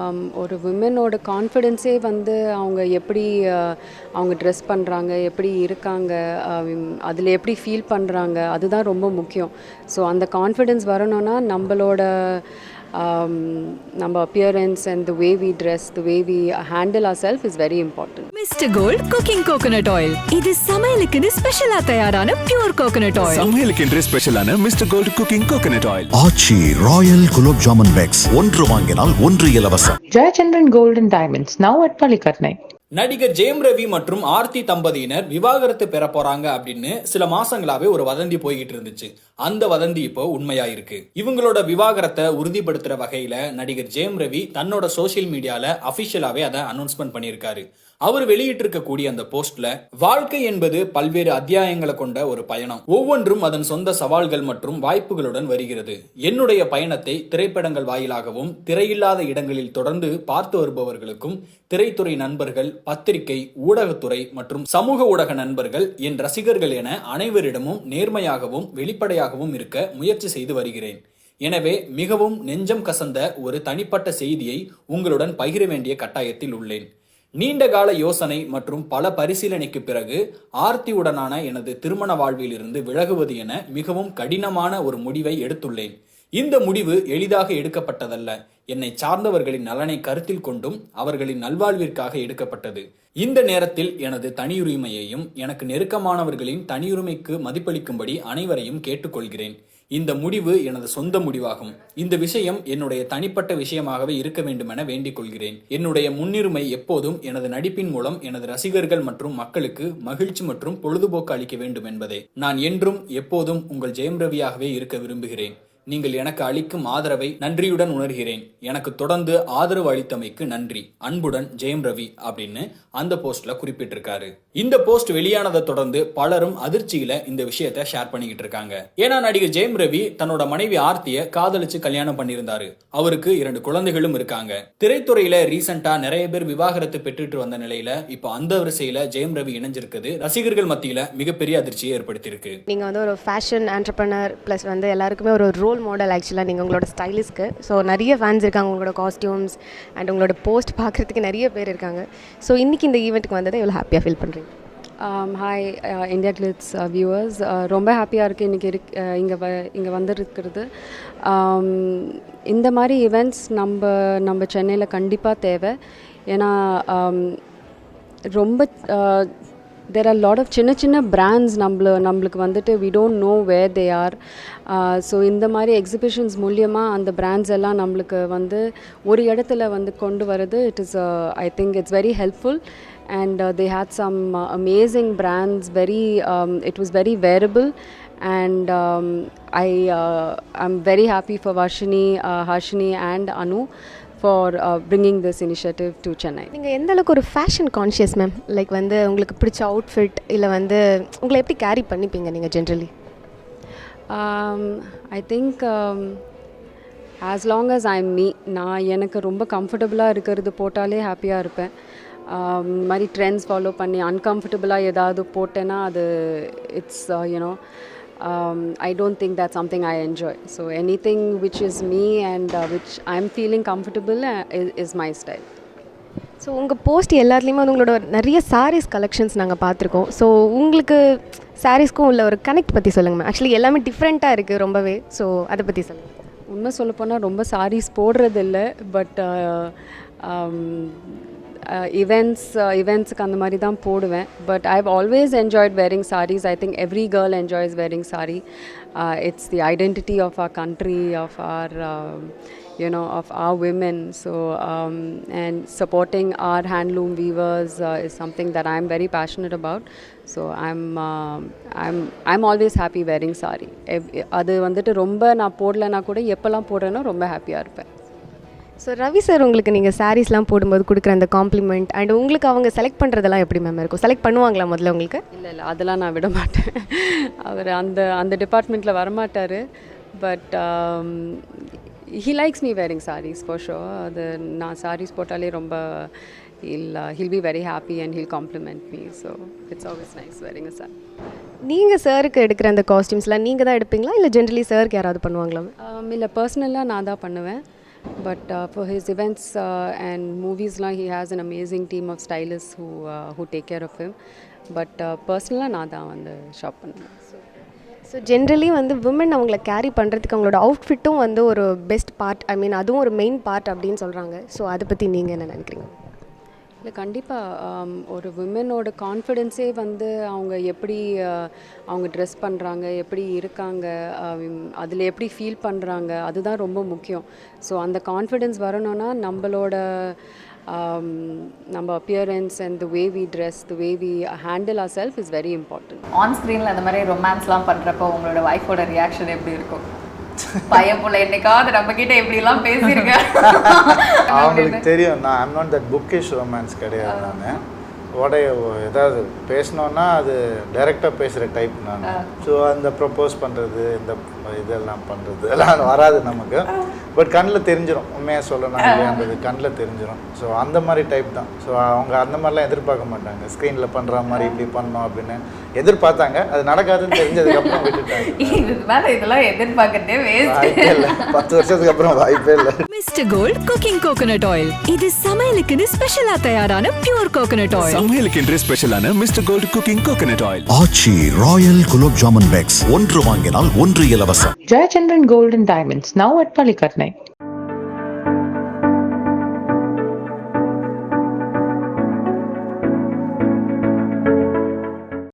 ஒரு விமனோட கான்ஃபிடென்ஸே வந்து அவங்க எப்படி அவங்க ட்ரெஸ் பண்ணுறாங்க, எப்படி இருக்காங்க, அதில் எப்படி ஃபீல் பண்ணுறாங்க, அதுதான் ரொம்ப முக்கியம். ஸோ அந்த கான்ஃபிடென்ஸ் வரணும்னா நம்ம appearance and the way we dress, the way we handle ourselves is very important. Mr. Gold Cooking Coconut Oil. இது சமையலுக்குன்னு ஸ்பெஷலா தயாரான பியூர் கோகனட் ஆயில். சமையலுக்கென்று ஸ்பெஷலான mister gold cooking coconut oil. Aachi royal gulab jamun packs ஒன்று வாங்கினால் ஒன்று இலவசம். Jayachandran Gold and Diamonds now at Palikatnai. நடிகர் ஜெயம் ரவி மற்றும் ஆர்த்தி தம்பதியினர் விவாகரத்து பெற போறாங்க அப்படின்னு சில மாசங்களாவே ஒரு வதந்தி போய்கிட்டு இருந்துச்சு. அந்த வதந்தி இப்போ உண்மையாயிருக்கு. இவங்களோட விவாகரத்தை உறுதிப்படுத்துற வகையில நடிகர் ஜெயம் ரவி தன்னோட சோசியல் மீடியால அபிஷியலாவே அதை அனௌன்ஸ்மெண்ட் பண்ணியிருக்காரு. அவர் வெளியிட்டிருக்கக்கூடிய அந்த போஸ்ட்ல, வாழ்க்கை என்பது பல்வேறு அத்தியாயங்களை கொண்ட ஒரு பயணம். ஒவ்வொன்றும் அதன் சொந்த சவால்கள் மற்றும் வாய்ப்புகளுடன் வருகிறது. என்னுடைய பயணத்தை திரைப்படங்கள் வாயிலாகவும் திரையில்லாத இடங்களில் தொடர்ந்து பார்த்து வருபவர்களுக்கும் திரைத்துறை நண்பர்கள், பத்திரிகை, ஊடகத்துறை மற்றும் சமூக ஊடக நண்பர்கள், என் ரசிகர்கள் என அனைவரிடமும் நேர்மையாகவும் வெளிப்படையாகவும் இருக்க முயற்சி செய்து வருகிறேன். எனவே மிகவும் நெஞ்சம் கசந்த ஒரு தனிப்பட்ட செய்தியை உங்களுடன் பகிர வேண்டிய கட்டாயத்தில் உள்ளேன். நீண்ட கால யோசனை மற்றும் பல பரிசீலனைக்கு பிறகு ஆர்த்தியுடனான எனது திருமண வாழ்வில் இருந்து விலகுவது என மிகவும் கடினமான ஒரு முடிவை எடுத்துள்ளேன். இந்த முடிவு எளிதாக எடுக்கப்பட்டதல்ல. என்னை சார்ந்தவர்களின் நலனை கருத்தில் கொண்டும் அவர்களின் நல்வாழ்விற்காக எடுக்கப்பட்டது. இந்த நேரத்தில் எனது தனியுரிமையையும் எனக்கு நெருக்கமானவர்களின் தனியுரிமைக்கு மதிப்பளிக்கும்படி அனைவரையும் கேட்டுக்கொள்கிறேன். இந்த முடிவு எனது சொந்த முடிவாகும். இந்த விஷயம் என்னுடைய தனிப்பட்ட விஷயமாகவே இருக்க வேண்டும் என வேண்டிக் கொள்கிறேன். என்னுடைய முன்னுரிமை எப்போதும் எனது நடிப்பின் மூலம் எனது ரசிகர்கள் மற்றும் மக்களுக்கு மகிழ்ச்சி மற்றும் பொழுதுபோக்கு அளிக்க வேண்டும் என்பதே. நான் என்றும் எப்போதும் உங்கள் ஜெயம் ரவியாகவே இருக்க விரும்புகிறேன். நீங்கள் எனக்கு அளிக்கும் ஆதரவை நன்றியுடன் உணர்கிறேன். எனக்கு தொடர்ந்து ஆதரவு அளித்தமைக்கு நன்றி. அன்புடன் ஜெயம் ரவி அப்படின்னு அந்த போஸ்ட்ல குறிப்பிட்டிருக்காரு. இந்த போஸ்ட் வெளியானதை தொடர்ந்து பலரும் அதிர்ச்சியில இந்த விஷயத்தை ஷேர் பண்ணிக்கிட்டு இருக்காங்க. ஏன்னா நடிகர் ஜெயம் ரவி தன்னோட மனைவி ஆர்த்திய காதலிச்சு கல்யாணம் பண்ணியிருந்தாரு. அவருக்கு 2 குழந்தைகளும் இருக்காங்க. திரைத்துறையில ரீசெண்டா நிறைய பேர் விவாகரத்து பெற்றுட்டு வந்த நிலையில இப்போ அந்த வரிசையில ஜெயம் ரவி இணைஞ்சிருக்குது ரசிகர்கள் மத்தியில மிகப்பெரிய அதிர்ச்சியை ஏற்படுத்தியிருக்கு. நீங்க வந்து ஒரு ஃபேஷன் ஆண்டர்பிரனர் பிளஸ் வந்து எல்லாருக்குமே ஒரு ரோல் மாடல் ஆக்சுவலாக நீங்கள் உங்களோட ஸ்டைலிஸ்க்கு. ஸோ நிறைய ஃபேன்ஸ் இருக்காங்க உங்களோட காஸ்டியூம்ஸ் அண்ட் உங்களோட போஸ்ட் பார்க்குறதுக்கு நிறைய பேர் இருக்காங்க. ஸோ இன்றைக்கி இந்த ஈவெண்ட்டுக்கு வந்ததை எவ்வளோ ஹாப்பியாக ஃபீல் பண்ணுறீங்க? ஹாய் இந்தியா கிளிட்ஸ் வியூவர்ஸ், ரொம்ப ஹாப்பியாக இருக்குது இன்றைக்கி இங்கே வந்துருக்கிறது. இந்த மாதிரி ஈவெண்ட்ஸ் நம்ம சென்னையில் கண்டிப்பாக தேவை. ஏன்னா ரொம்ப there are a lot of சின்ன brands நம்மளுக்கு வந்துட்டு we don't know where they are. So இந்த மாதிரி எக்ஸிபிஷன்ஸ் மூலியமாக அந்த பிராண்ட்ஸ் எல்லாம் நம்மளுக்கு வந்து ஒரு இடத்துல வந்து கொண்டு வரது, it is I think it's very helpful and they had some amazing brands, it was very wearable and I'm very happy for Harshini and Anu for bringing this initiative to Chennai. நீங்கள் எந்த அளவுக்கு ஒரு fashion conscious ma'am? Like வந்து உங்களுக்கு பிடிச்ச outfit இல்லை வந்து உங்களை எப்படி கேரி பண்ணிப்பீங்க நீங்கள் generally? I think as long as I'm me, நான் எனக்கு ரொம்ப கம்ஃபர்டபுளாக இருக்கிறது போட்டாலே ஹாப்பியாக இருப்பேன். மாதிரி ட்ரெண்ட்ஸ் ஃபாலோ பண்ணி அன்கம்ஃபர்டபுளாக ஏதாவது போட்டேன்னா அது it's I don't think that's something I enjoy. So anything which is me and which I'm feeling comfortable is my style. So உங்கள் போஸ்ட் எல்லாத்துலேயுமே வந்து உங்களோட நிறைய சாரீஸ் கலெக்ஷன்ஸ் நாங்கள் பார்த்துருக்கோம். ஸோ உங்களுக்கு சாரீஸ்க்கும் உள்ள ஒரு கனெக்ட் பற்றி சொல்லுங்கள் மேம். ஆக்சுவலி எல்லாமே டிஃப்ரெண்ட்டாக இருக்குது ரொம்பவே. ஸோ அதை பற்றி சொல்லுங்கள். உண்மை சொல்லப்போனால் ரொம்ப சாரீஸ் போடுறதில்லை, பட் இவெண்ட்ஸுக்கு அந்த மாதிரி தான் போடுவேன். But I've always enjoyed wearing sarees. I think every girl enjoys wearing saree. It's the identity of our country, of our of our women. So and supporting our handloom weavers is something that I'm very passionate about. So I'm always happy wearing saree. அது வந்துட்டு ரொம்ப நான் போடலைன்னா கூட எப்போல்லாம் போடுறேனோ ரொம்ப ஹாப்பியாக இருப்பேன். ஸோ ரவி சார் உங்களுக்கு நீங்கள் சாரீஸ்லாம் போடும்போது கொடுக்குற அந்த காம்ப்ளிமெண்ட் அண்ட் உங்களுக்கு அவங்க செலக்ட் பண்ணுறதெல்லாம் எப்படி மேம் இருக்கும்? செலக்ட் பண்ணுவாங்களா முதல்ல உங்களுக்கு? இல்லை அதெல்லாம் நான் விட மாட்டேன். அவர் அந்த டிபார்ட்மெண்ட்டில் வரமாட்டார். But he likes me wearing sarees for sure. அது நான் sarees போட்டாலே ரொம்ப he'll be very happy and he'll compliment me. So it's always nice wearing a saree. நீங்கள் சாருக்கு எடுக்கிற அந்த காஸ்டியூம்ஸ்லாம் நீங்கள் தான் எடுப்பீங்களா இல்லை ஜென்ரலி சாருக்கு யாராவது பண்ணுவாங்களா? இல்லை பர்சனலாக நான் தான் பண்ணுவேன். But for his events and movies, he has an amazing team of stylists who take care of him. But personally, நான் தான் வந்து ஷாப் பண்ணுவேன். ஸோ ஜென்ரலி வந்து விமன் அவங்கள கேரி பண்ணுறதுக்கு அவங்களோட அவுட்ஃபிட்டும் வந்து ஒரு பெஸ்ட் பார்ட், ஐ மீன் அதுவும் ஒரு மெயின் பார்ட் அப்படின்னு சொல்கிறாங்க. ஸோ அதை பற்றி நீங்கள் என்ன நினைக்கிறீங்க? இல்லை, கண்டிப்பாக ஒரு விமனோட கான்ஃபிடென்ஸே வந்து அவங்க எப்படி அவங்க ட்ரெஸ் பண்ணுறாங்க, எப்படி இருக்காங்க, அதில் எப்படி ஃபீல் பண்ணுறாங்க, அதுதான் ரொம்ப முக்கியம். ஸோ அந்த கான்ஃபிடென்ஸ் வரணும்னா நம்ம appearance and the way we dress, the way we handle ourselves is very important. On ஸ்க்ரீனில் அந்த மாதிரி ரொமான்ஸ்லாம் பண்ணுறப்போ உங்களோட ஒய்ஃபோட ரியாக்ஷன் எப்படி இருக்கும்? பையன் போல என்னைக்காவது நம்ம கிட்ட எப்படிலாம் பேசியிருக்கேன் அவங்களுக்கு தெரியும். நான் I'm not that bookish romance கிடையாது. நான் ஏதாவது பேசணுன்னா அது டைரெக்டாக பேசுகிற டைப் நான். ஸோ அந்த ப்ரப்போஸ் பண்ணுறது, இந்த இதெல்லாம் பண்ணுறது எல்லாம் வராது நமக்கு. பட் கண்ணில் தெரிஞ்சிடும், உண்மையாக சொல்லணும் இல்லையான்றது கண்ணில் தெரிஞ்சிடும். ஸோ அந்த மாதிரி டைப் தான். ஸோ அவங்க அந்த மாதிரிலாம் எதிர்பார்க்க மாட்டாங்க. ஸ்க்ரீனில் பண்ணுற மாதிரி இப்படி பண்ணோம் அப்படின்னு எதிர்பார்த்தாங்க. அது நடக்காதுன்னு தெரிஞ்சதுக்கப்புறம் விட்டுட்டாங்க. இதெல்லாம் எதிர்பார்க்கறதே வேஸ்ட். இல்லை, 10 வருஷத்துக்கு அப்புறம் வாய்ப்பே இல்லை. Mister gold cooking coconut oil. இது சமையலுக்குன்னு ஸ்பெஷலா தயாரான பியூர் கோகனட் ஆயில். சமையலுக்கென்றே ஸ்பெஷலான mister gold cooking coconut oil. Aachi royal gulab jamun packs ஒன்று வாங்கினால் ஒன்று இலவசம். Jayachandran Gold and Diamonds, now at Palikatnai.